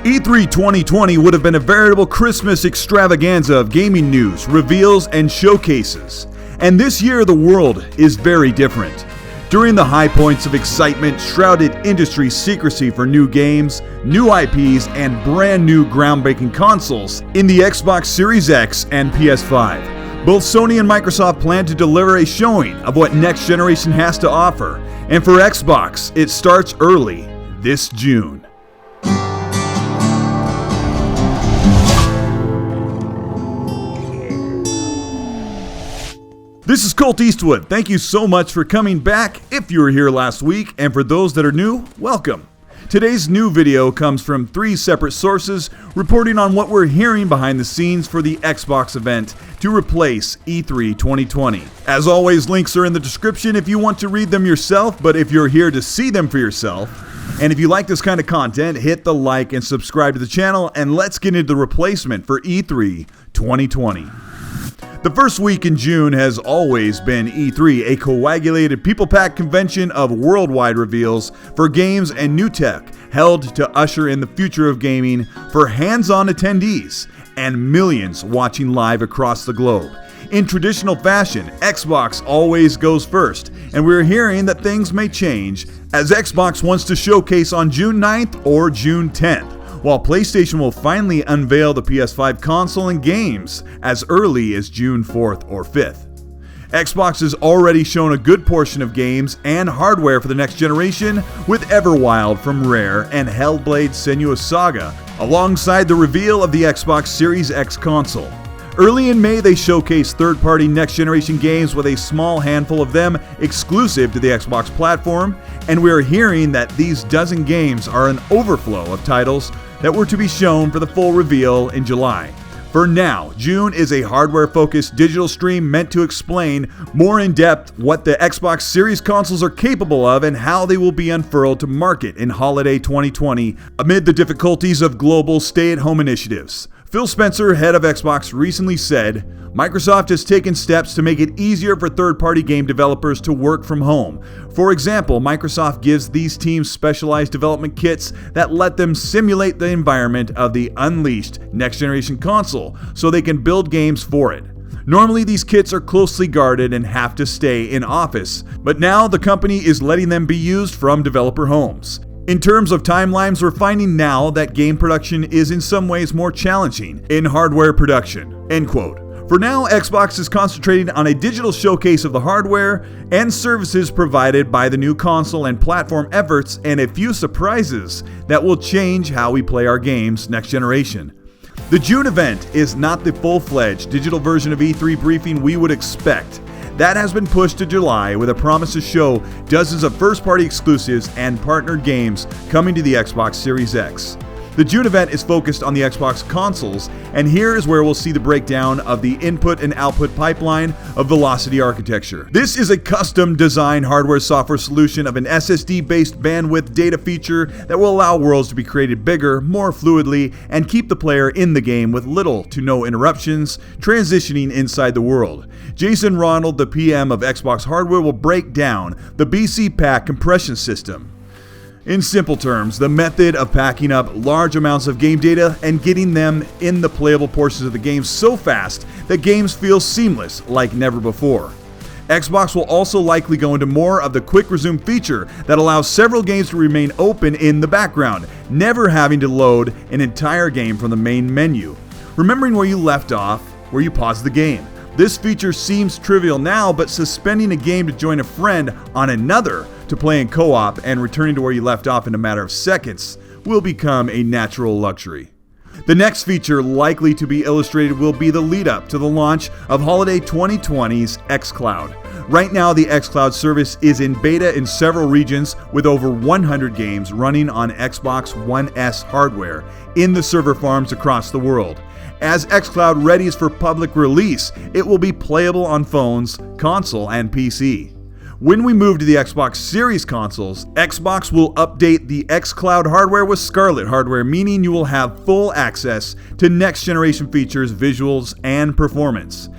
E3 2020 would have been a veritable Christmas extravaganza of gaming news, reveals, and showcases. And this year, the world is very different. During the high points of excitement, shrouded industry secrecy for new games, new IPs, and brand new groundbreaking consoles in the Xbox Series X and PS5. Both Sony and Microsoft plan to deliver a showing of what next generation has to offer. And for Xbox, it starts early this June. This is Colteastwood. Thank you so much for coming back if you were here last week, and for those that are new, welcome. Today's new video comes from 3 separate sources reporting on what we're hearing behind the scenes for the Xbox event to replace E3 2020. As always, links are in the description if you want to read them yourself, but if you're here to see them for yourself, and if you like this kind of content, hit the like and subscribe to the channel, and let's get into the replacement for E3 2020. The first week in June has always been E3, a coagulated people-packed convention of worldwide reveals for games and new tech, held to usher in the future of gaming for hands-on attendees and millions watching live across the globe. In traditional fashion, Xbox always goes first, and we're hearing that things may change as Xbox wants to showcase on June 9th or June 10th. While PlayStation will finally unveil the PS5 console and games as early as June 4th or 5th. Xbox has already shown a good portion of games and hardware for the next generation with Everwild from Rare and Hellblade: Senua's Saga, alongside the reveal of the Xbox Series X console. Early in May, they showcased third-party next-generation games with a small handful of them exclusive to the Xbox platform, and we are hearing that these dozen games are an overflow of titles that were to be shown for the full reveal in July. For now, June is a hardware-focused digital stream meant to explain more in depth what the Xbox Series consoles are capable of and how they will be unfurled to market in holiday 2020 amid the difficulties of global stay-at-home initiatives. Phil Spencer, head of Xbox, recently said, "Microsoft has taken steps to make it easier for third-party game developers to work from home. For example, Microsoft gives these teams specialized development kits that let them simulate the environment of the unleashed next-generation console so they can build games for it. Normally, these kits are closely guarded and have to stay in office, but now the company is letting them be used from developer homes. In terms of timelines, we're finding now that game production is in some ways more challenging in hardware production." End quote. For now, Xbox is concentrating on a digital showcase of the hardware and services provided by the new console and platform efforts, and a few surprises that will change how we play our games next generation. The June event is not the full-fledged digital version of E3 briefing we would expect. That has been pushed to July with a promise to show dozens of first-party exclusives and partnered games coming to the Xbox Series X. The June event is focused on the Xbox consoles, and here is where we'll see the breakdown of the input and output pipeline of Velocity architecture. This is a custom-designed hardware-software solution of an SSD-based bandwidth data feature that will allow worlds to be created bigger, more fluidly, and keep the player in the game with little to no interruptions, transitioning inside the world. Jason Ronald, the PM of Xbox Hardware, will break down the BC Pack compression system. In simple terms, the method of packing up large amounts of game data and getting them in the playable portions of the game so fast that games feel seamless like never before. Xbox will also likely go into more of the quick resume feature that allows several games to remain open in the background, never having to load an entire game from the main menu. Remembering where you left off, where you paused the game. This feature seems trivial now, but suspending a game to join a friend on another to play in co-op and returning to where you left off in a matter of seconds will become a natural luxury. The next feature likely to be illustrated will be the lead-up to the launch of holiday 2020's xCloud. Right now, the xCloud service is in beta in several regions with over 100 games running on Xbox One S hardware in the server farms across the world. As xCloud readies for public release, it will be playable on phones, console, and PC. When we move to the Xbox Series consoles, Xbox will update the xCloud hardware with Scarlett hardware, meaning you will have full access to next-generation features, visuals, and performance.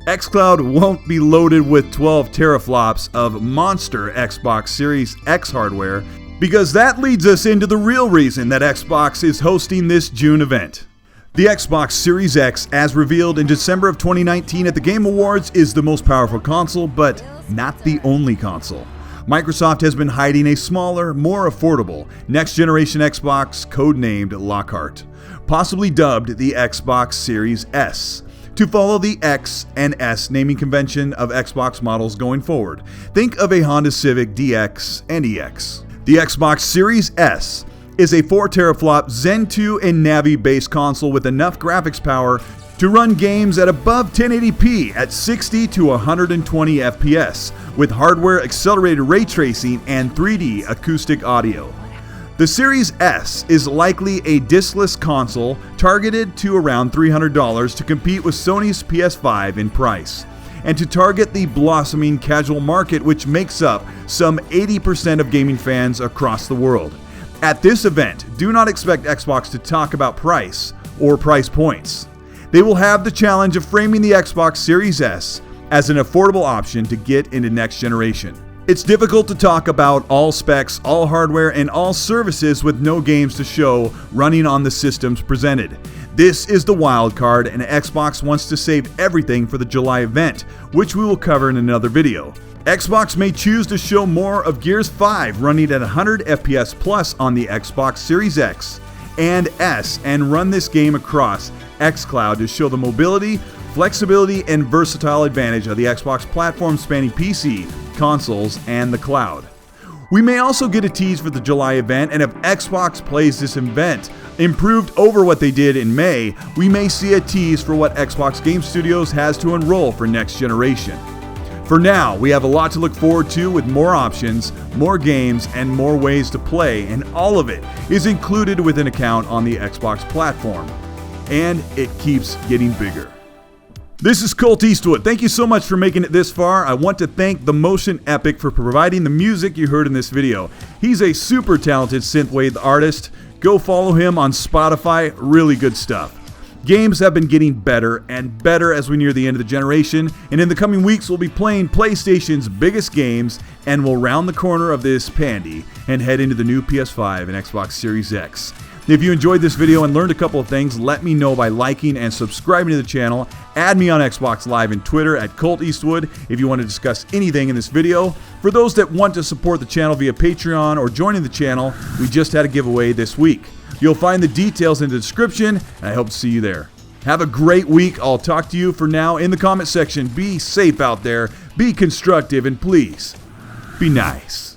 xCloud won't be loaded with 12 teraflops of monster Xbox Series X hardware. Because that leads us into the real reason that Xbox is hosting this June event. The Xbox Series X, as revealed in December of 2019 at the Game Awards, is the most powerful console, but not the only console. Microsoft has been hiding a smaller, more affordable, next-generation Xbox codenamed Lockhart, possibly dubbed the Xbox Series S, to follow the X and S naming convention of Xbox models going forward. Think of a Honda Civic DX and EX. The Xbox Series S is a 4 teraflop Zen 2 and Navi based console with enough graphics power to run games at above 1080p at 60 to 120 FPS with hardware accelerated ray tracing and 3D acoustic audio. The Series S is likely a diskless console targeted to around $300 to compete with Sony's PS5 in price, and to target the blossoming casual market which makes up some 80% of gaming fans across the world. At this event, do not expect Xbox to talk about price or price points. They will have the challenge of framing the Xbox Series S as an affordable option to get into next generation. It's difficult to talk about all specs, all hardware, and all services with no games to show running on the systems presented. This is the wild card, and Xbox wants to save everything for the July event, which we will cover in another video. Xbox may choose to show more of Gears 5 running at 100 FPS plus on the Xbox Series X and S and run this game across xCloud to show the mobility, flexibility, and versatile advantage of the Xbox platform spanning PC, consoles, and the cloud. We may also get a tease for the July event, and if Xbox plays this event improved over what they did in May, we may see a tease for what Xbox Game Studios has to unroll for next generation. For now, we have a lot to look forward to with more options, more games, and more ways to play, and all of it is included with an account on the Xbox platform. And it keeps getting bigger. This is Colteastwood. Thank you so much for making it this far. I want to thank The Motion Epic for providing the music you heard in this video. He's a super talented synthwave artist. Go follow him on Spotify. Really good stuff. Games have been getting better and better as we near the end of the generation, and in the coming weeks we'll be playing PlayStation's biggest games, and we'll round the corner of this pandy and head into the new PS5 and Xbox Series X. If you enjoyed this video and learned a couple of things, let me know by liking and subscribing to the channel. Add me on Xbox Live and Twitter at Colteastwood if you want to discuss anything in this video. For those that want to support the channel via Patreon or joining the channel, we just had a giveaway this week. You'll find the details in the description, and I hope to see you there. Have a great week. I'll talk to you for now in the comment section. Be safe out there, be constructive, and please, be nice.